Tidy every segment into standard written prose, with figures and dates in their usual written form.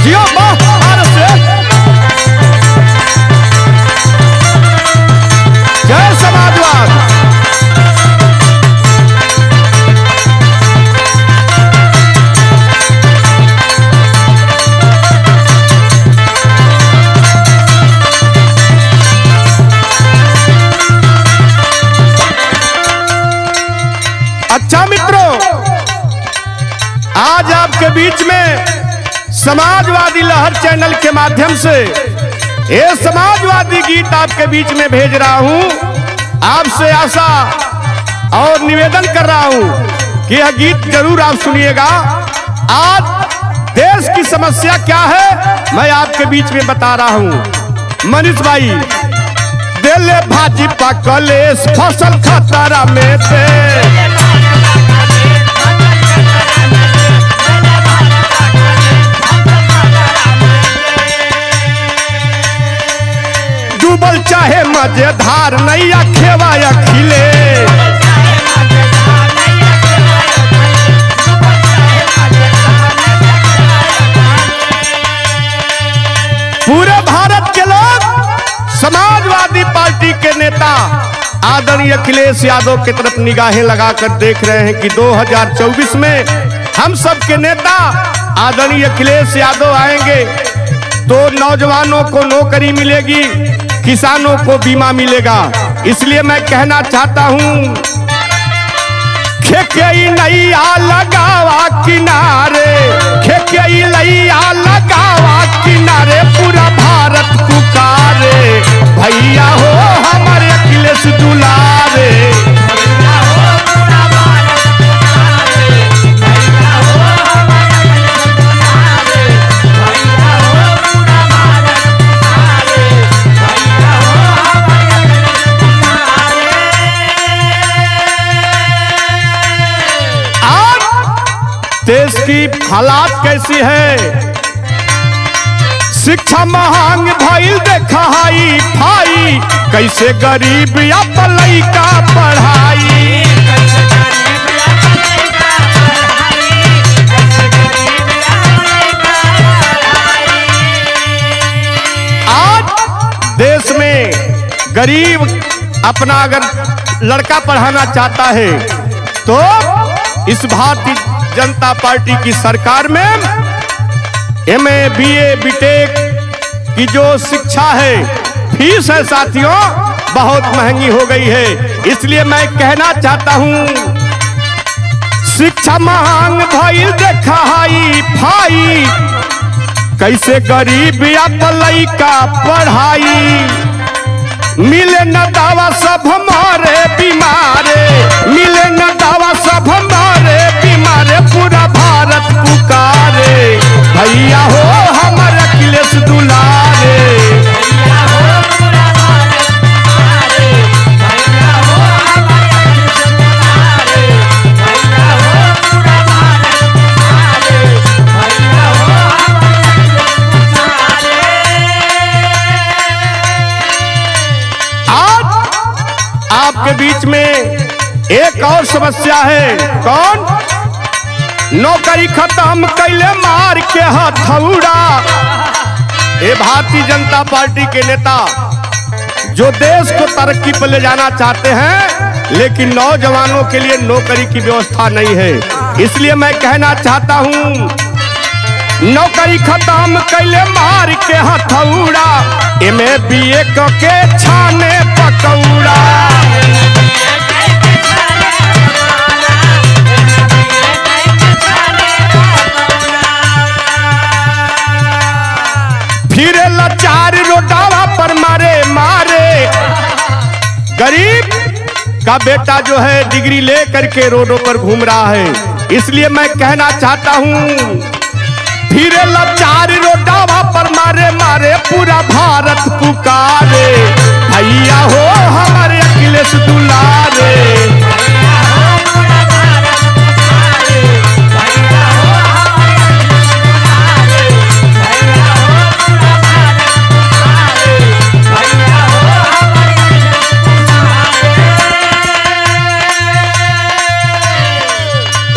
जियो भारत से जय समाजवाद। अच्छा मित्रों, आज आपके बीच में समाजवादी लहर चैनल के माध्यम से ये समाजवादी गीत आपके बीच में भेज रहा हूं। आपसे आशा और निवेदन कर रहा हूं कि यह गीत जरूर आप सुनिएगा। आज देश की समस्या क्या है मैं आपके बीच में बता रहा हूं। मनीष भाई, देले भाजपा कलेश फसल खतरा में थे, डूबल चाहे मजेदार नैया खेवा खिले, पूरे भारत के लोग समाजवादी पार्टी के नेता आदरणीय अखिलेश यादव की तरफ निगाहें लगाकर देख रहे हैं कि 2024 में हम सब के नेता आदरणीय अखिलेश यादव आएंगे तो नौजवानों को नौकरी मिलेगी, किसानों को बीमा मिलेगा। इसलिए मैं कहना चाहता हूं, खेकई नैया लगावा किनारे, खेकई नैया लगावा किनारे, पूरा भारत पुकारे, भैया हो हमारे अखिलेश दुलारे। देश की हालात कैसी है, शिक्षा महंग भइल देखा हाई फाई, कैसे गरीब या पलई का पढ़ाई, आज देश में गरीब अपना अगर लड़का पढ़ाना चाहता है तो इस भारतीय जनता पार्टी की सरकार में एमए बीए बीटेक की जो शिक्षा है, फीस है साथियों बहुत महंगी हो गई है। इसलिए मैं कहना चाहता हूं, शिक्षा महंग भइल देखा हाई फाई, कैसे गरीब या पलई का पढ़ाई, मिले न दवा सब हमारे बीमारे, मिले न दवा सब हमारे बीमारे, पूरा भारत पुकारे, भैया हो हमारे अखिलेश दुलारे। आपके बीच में एक और समस्या है, कौन? नौकरी खत्म कैले मार के हथौड़ा। ये भारतीय जनता पार्टी के नेता जो देश को तरक्की पर ले जाना चाहते हैं, लेकिन नौजवानों के लिए नौकरी की व्यवस्था नहीं है। इसलिए मैं कहना चाहता हूं, नौकरी खत्म कैले मार के हथौड़ा, एमे बीए के छाने पकौड़ा। फिरे लाचार रोडावा पर मारे मारे, गरीब का बेटा जो है डिग्री ले करके रोडों पर घूम रहा है। इसलिए मैं कहना चाहता हूं, फिरे लाचार रोडावा पर मारे मारे, पूरा भारत पुकारे, भैया हो हमारे अखिलेश दुलारे।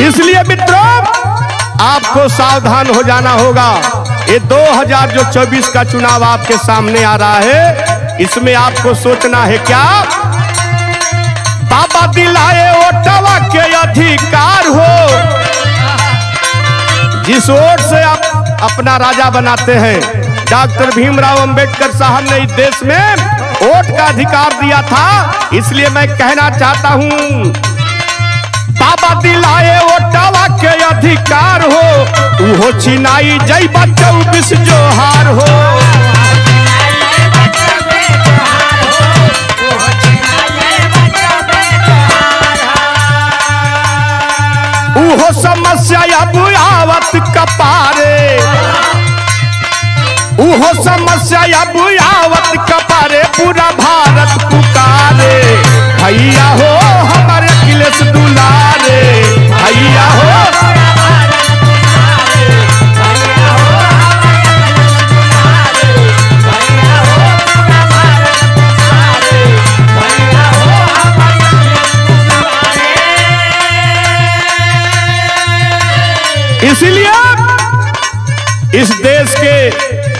इसलिए मित्रों आपको सावधान हो जाना होगा। ये 2024 का चुनाव आपके सामने आ रहा है, इसमें आपको सोचना है क्या? बाबा दिलाए वोटवा के अधिकार हो। जिस वोट से आप अपना राजा बनाते हैं, डॉक्टर भीमराव अंबेडकर साहब ने इस देश में वोट का अधिकार दिया था। इसलिए मैं कहना चाहता हूं, बाबा दिलाए वोटवा के अधिकार हो, वो छिनाई जय 24 जोहार हो। उहो समस्या अब आवत कपारे, उहो समस्या अब आवत कपारे, पूरा भारत पुकारे। भैया हो हमारे अखिलेश दुलारे, भैया हो इसीलिए इस देश के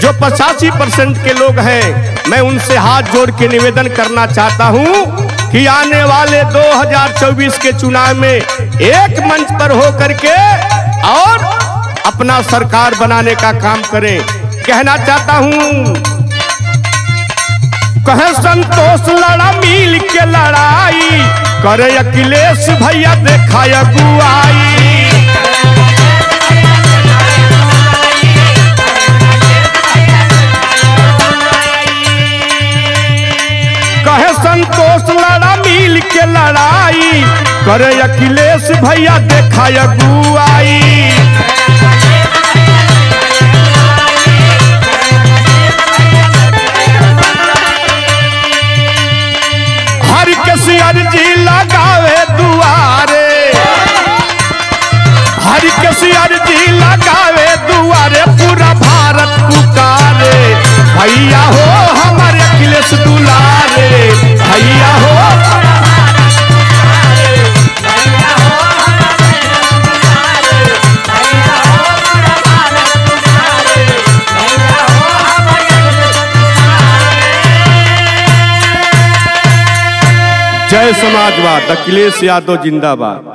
जो 85% के लोग हैं, मैं उनसे हाथ जोड़ के निवेदन करना चाहता हूं कि आने वाले 2024 के चुनाव में एक मंच पर होकर के और अपना सरकार बनाने का काम करें। कहना चाहता हूं, कहे संतोष लड़ा मिल के लड़ाई, करे अखिलेश भैया देखा अगुवाई। कहे संतोष लड़ा मिल के लड़ाई, करे अखिलेश भैया देखा अगुवाई। हर किसी अर्जी लगावे दुआरे, हर किसी अर्जी लगावे दुआरे, पूरा भारत पुकारे। भैया हो हमारे अखिलेश दुलारे, भैया हो जय समाजवाद, अखिलेश यादव जिंदाबाद।